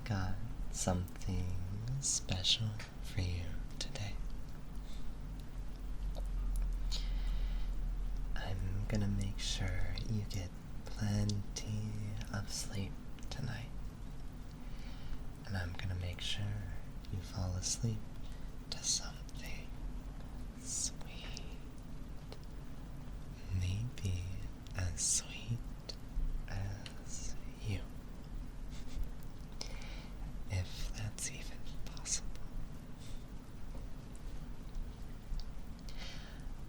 got something special for you today. I'm gonna make sure you get plenty of sleep tonight. And I'm gonna make sure you fall asleep to something sweet. Maybe as sweet as you. If that's even possible.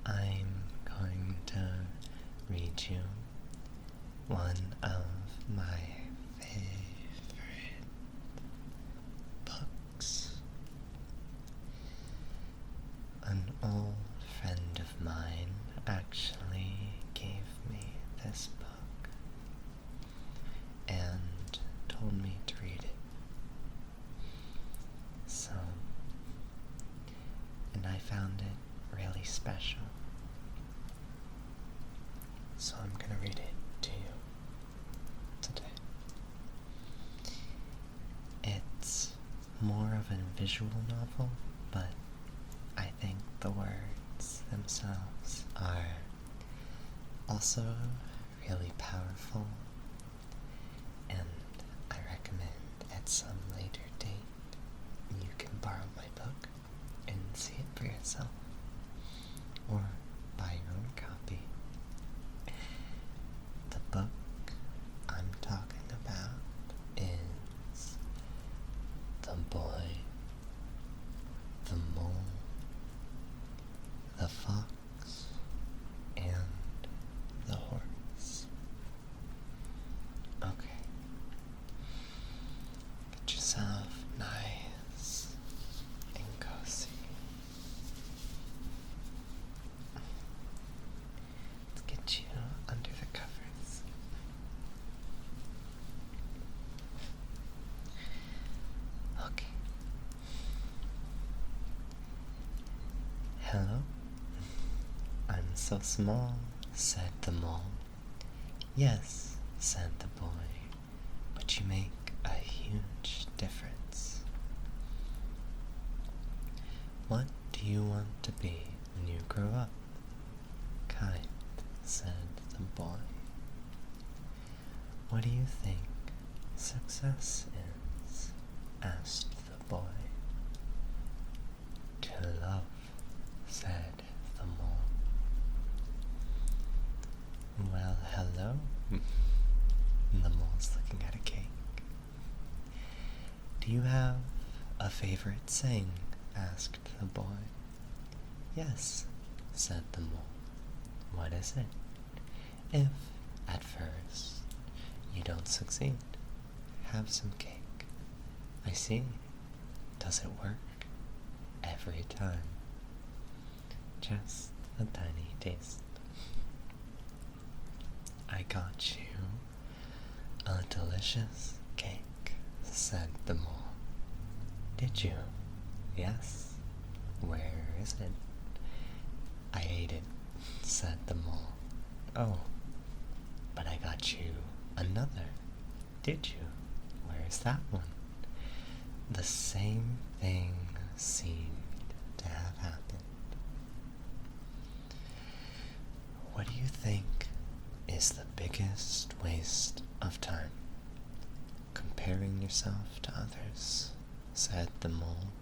I'm going to read you one of my favorite books. An old friend of mine actually gave me this book and told me to read it. And I found it really special. So I'm gonna read it to you today. It's more of a visual novel, but I think the words themselves are also really powerful, and I recommend at some later date you can borrow my book and see it for yourself, or buy your own copy. The book I'm talking about is The Boy, the Mole, the Fox, and the Horse. Okay. Get yourself nice and cozy. Let's get you under the covers. Okay. Hello? I'm so small, said the mole. Yes, said the boy, but you make a huge difference. What do you want to be when you grow up? Kind, said the boy. What do you think success is? Asked the boy. To love, said the mole. Well, hello. The mole's looking at a cake. Do you have a favorite saying? Asked the boy. Yes, said the mole. What is it? If, at first, you don't succeed, have some cake. I see. Does it work? Every time. Just a tiny taste. I got you a delicious cake, said the mole. Did you? Yes. Where is it? I ate it, said the mole. Oh, but I got you another. Did you? Where's that one? The same thing seemed to have happened. What do you think is the biggest waste of time? Comparing yourself to others, said the mole.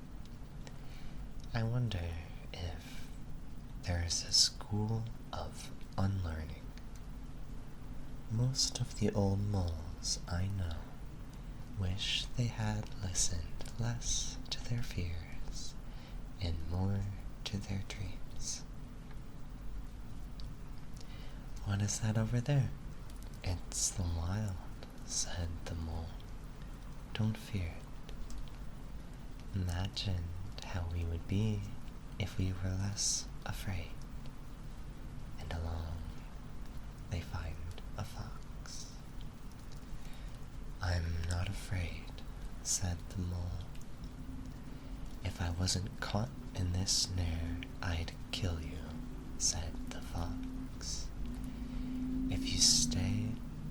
I wonder if there is a school of unlearning. Most of the old moles I know wish they had listened less to their fears and more to their dreams. What is that over there? It's the wild, said the mole. Don't fear it. Imagine how we would be if we were less afraid. And along they find a fox. I'm not afraid, said the mole. If I wasn't caught in this snare, I'd kill you, said the fox. If you stay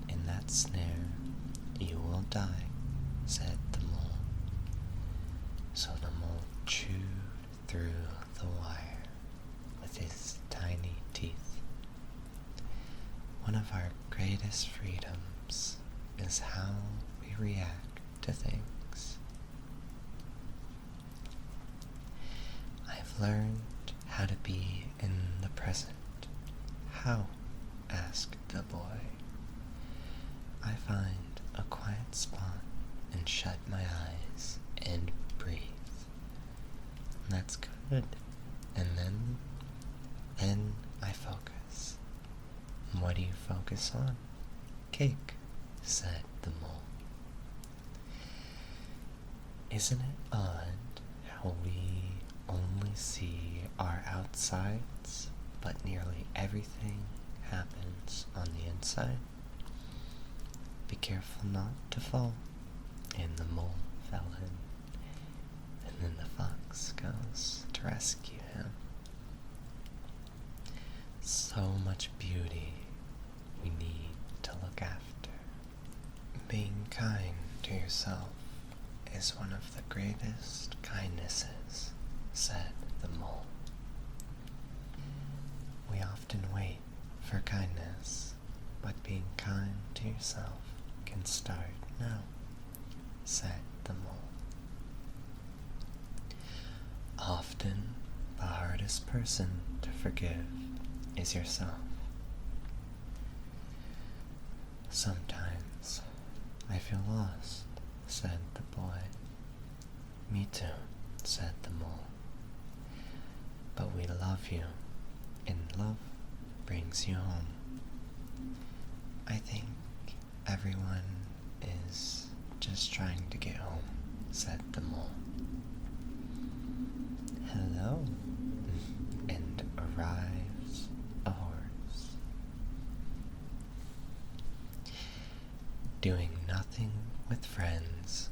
in that snare, you will die, said the mole. One of our greatest freedoms is how we react to things. I've learned how to be in the present. How? Asked the boy. I find a quiet spot and shut my eyes and breathe. That's good. And then I focus. What do you focus on? Cake, said the mole. Isn't it odd how we only see our outsides, but nearly everything happens on the inside? Be careful not to fall. And the mole fell in. And then the fox goes to rescue him. So much beauty we need to look after. Being kind to yourself is one of the greatest kindnesses, said the mole. We often wait for kindness, but being kind to yourself can start now, said the mole. Often, the hardest person to forgive is yourself. Sometimes I feel lost, said the boy. Me too, said the mole. But we love you, and love brings you home. I think everyone is just trying to get home, said the mole. Hello, and arrives a horse. Doing nothing with friends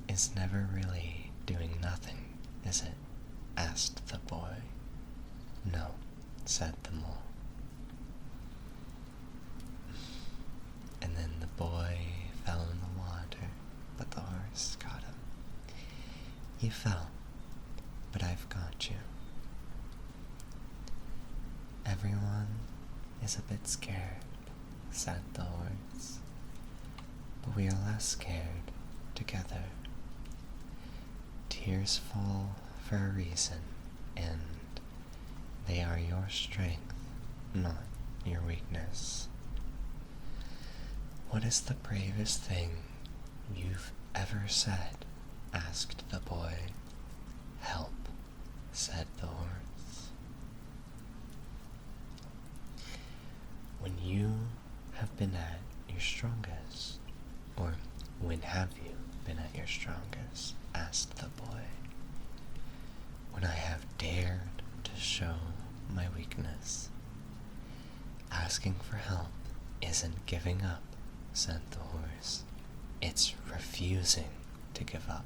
is never really doing nothing, is it? Asked the boy. No, said the mole. And then the boy fell in the water, but the horse caught him. You fell, but I've got you. Everyone is a bit scared, said the horse, but we are less scared together. Tears fall for a reason, and they are your strength, not your weakness. What is the bravest thing you've ever said? Asked the boy. Help, said the horse. When you have been at your strongest, or when have you been at your strongest? Asked the boy. When I have dared to show my weakness. Asking for help isn't giving up, said the horse. It's refusing to give up.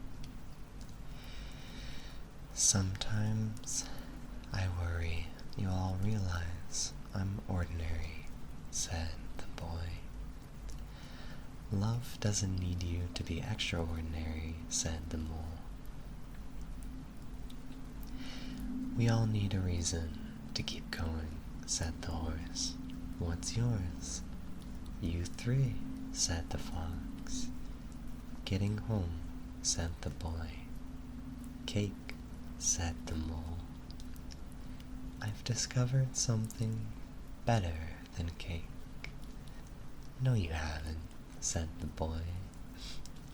Sometimes I worry you all realize I'm ordinary, said the boy. Love doesn't need you to be extraordinary, said the mole. We all need a reason to keep going, said the horse. What's yours? You three, said the fox. Getting home, said the boy. Cake, said the mole. I've discovered something better than cake. No, you haven't, said the boy.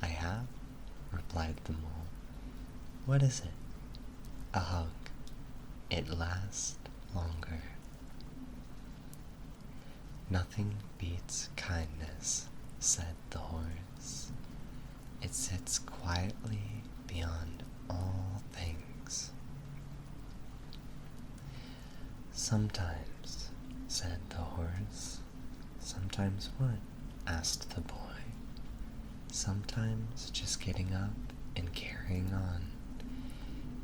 I have, replied the mole. What is it? A hug. It lasts longer. Nothing beats kindness, said the horse. It sits quietly beyond all things. Sometimes, said the horse. Sometimes what? Asked the boy. Sometimes just getting up and carrying on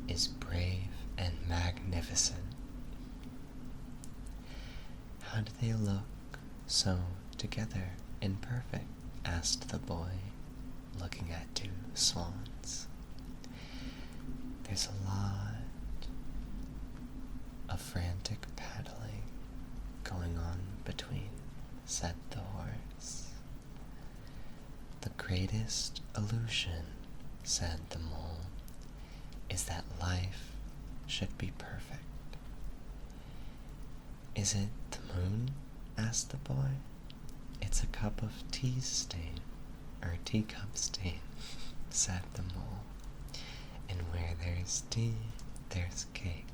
is brave and magnificent. How do they look so together and perfect? Asked the boy, looking at two swans. There's a lot of frantic paddling going on between, said the horse. The greatest illusion, said the mole, is that life should be perfect. Is it the moon? Asked the boy. It's a cup of tea stain, or teacup stain, said the mole. And where there's tea, there's cake.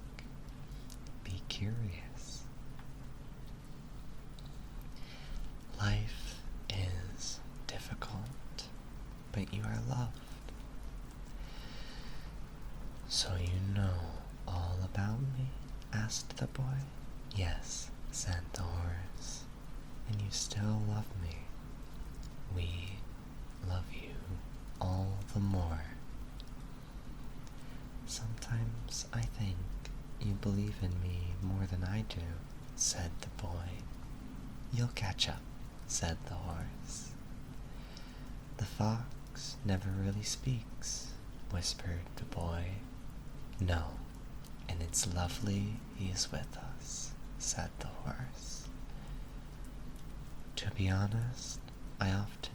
Be curious. Life is difficult, but you are loved. So you know all about me? Asked the boy. Yes, said the horse, and you still love me. We love you all the more. Sometimes I think you believe in me more than I do, said the boy. You'll catch up, said the horse. The fox never really speaks, whispered the boy. No, and it's lovely he is with us, said the horse. To be honest, I often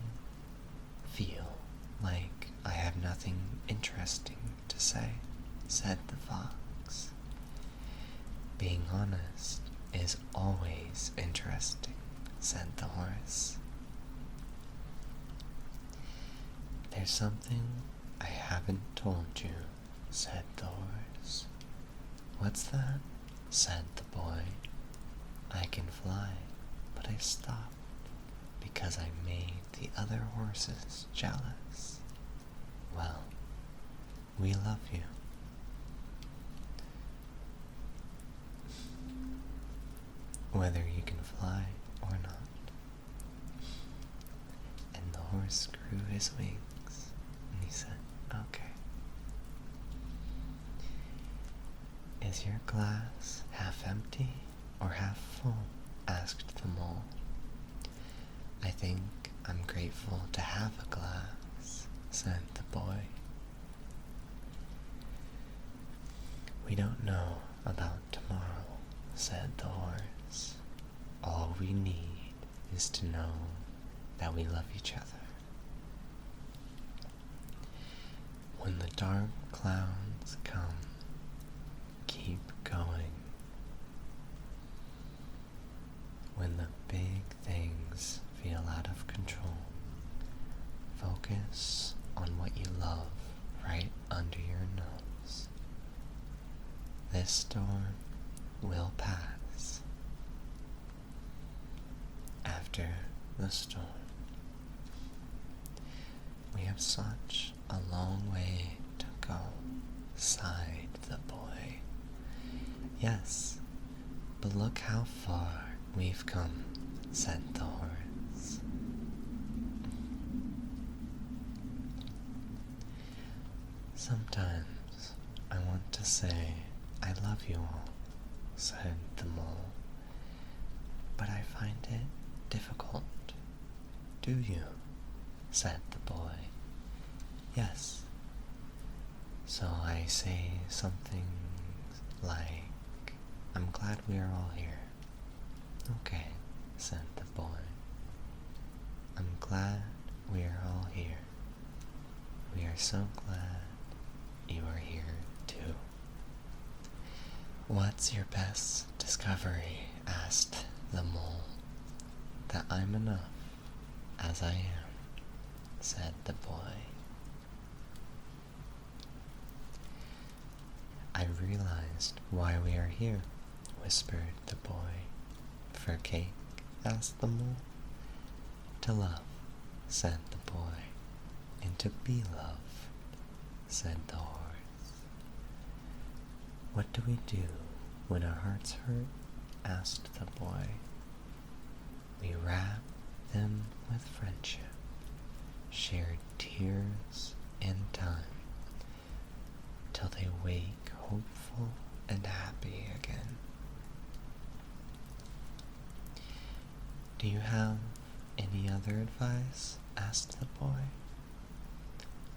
feel like I have nothing interesting to say, said the fox. Being honest is always interesting, said the horse. There's something I haven't told you, said the horse. What's that? Said the boy. I can fly, but I stopped because I made the other horses jealous. Well, we love you. Whether you can fly or not. And the horse grew his wings, and he said, okay. Is your glass half empty or half full? Asked the mole. I think I'm grateful to have a glass, said the boy. We don't know about tomorrow, said the horse. All we need is to know that we love each other. When the dark clouds come, keep going. When the big things feel out of control, focus on what you love right under your nose. This storm will pass. After the storm, we have such a long way to go, sighed the boy. Yes, but look how far we've come, said the horse. Sometimes I want to say I love you all, said the mole, but I find it difficult. Do you? Said the boy. Yes. So I say something like, I'm glad we are all here. Okay, said the boy. I'm glad we are all here. We are so glad you are here too. What's your best discovery? Asked the mole. That I'm enough as I am, said the boy. I realized why we are here, whispered the boy. For cake? Asked the mole. To love, said the boy. And to be loved, said the horse. What do we do when our hearts hurt? Asked the boy. We wrap them with friendship, shared tears and time, till they wake hopeful and happy again. Do you have any other advice? Asked the boy.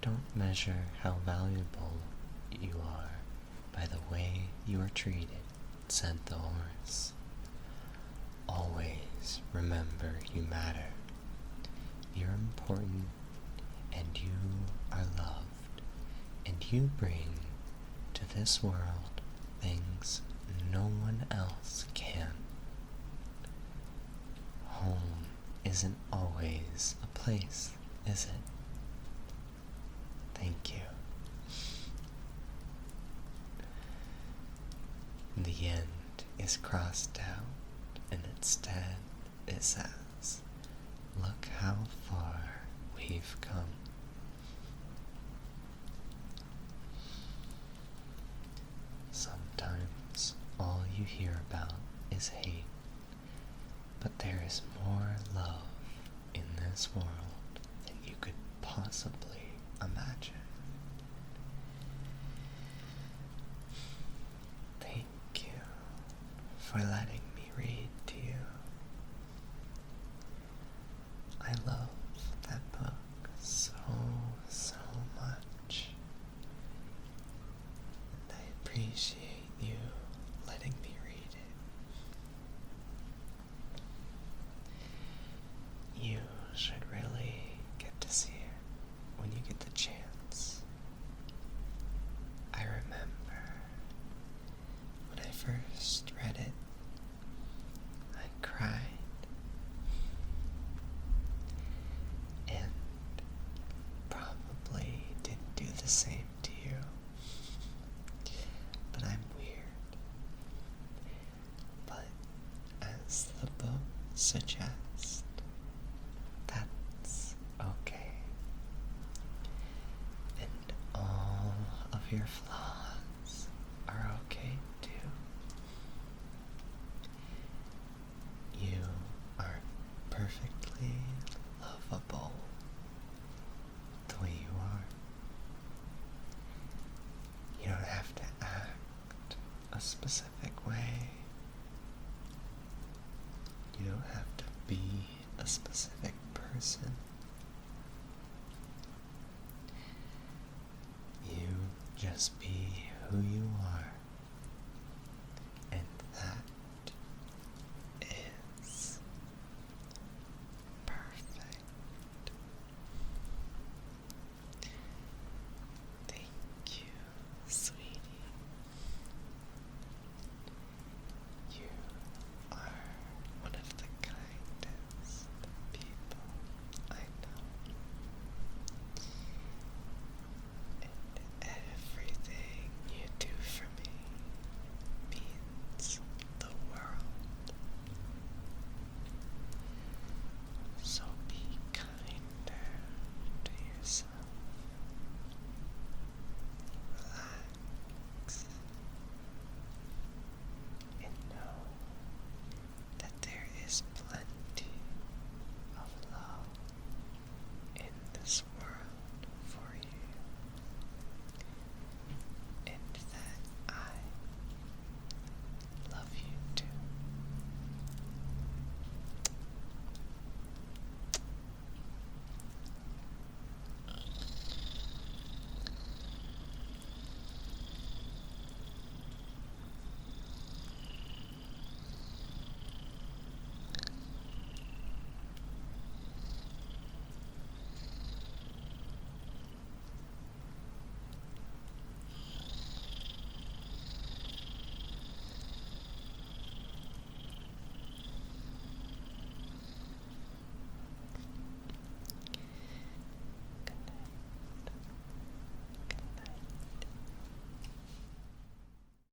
Don't measure how valuable you are by the way you are treated, said the horse. always remember you matter. You're important, and you are loved, and you bring to this world things no one else can. Home isn't always a place, is it? Thank you. The end is crossed out, and instead it says, look how far we've come. Sometimes all you hear about is hate, but there is more love in this world than you could possibly imagine. Thank you for letting me read to you. I love that book so much. And I appreciate you letting me read it. You should really get to see it when you get the chance. I remember when I first read it, I cried. And probably didn't do the same to you. But I'm weird. But as the book suggests, that's okay. And all of your flaws are okay too. You are perfectly lovable the way you are. You don't have to act a specific way. You don't have to be a specific person. You just be who you are,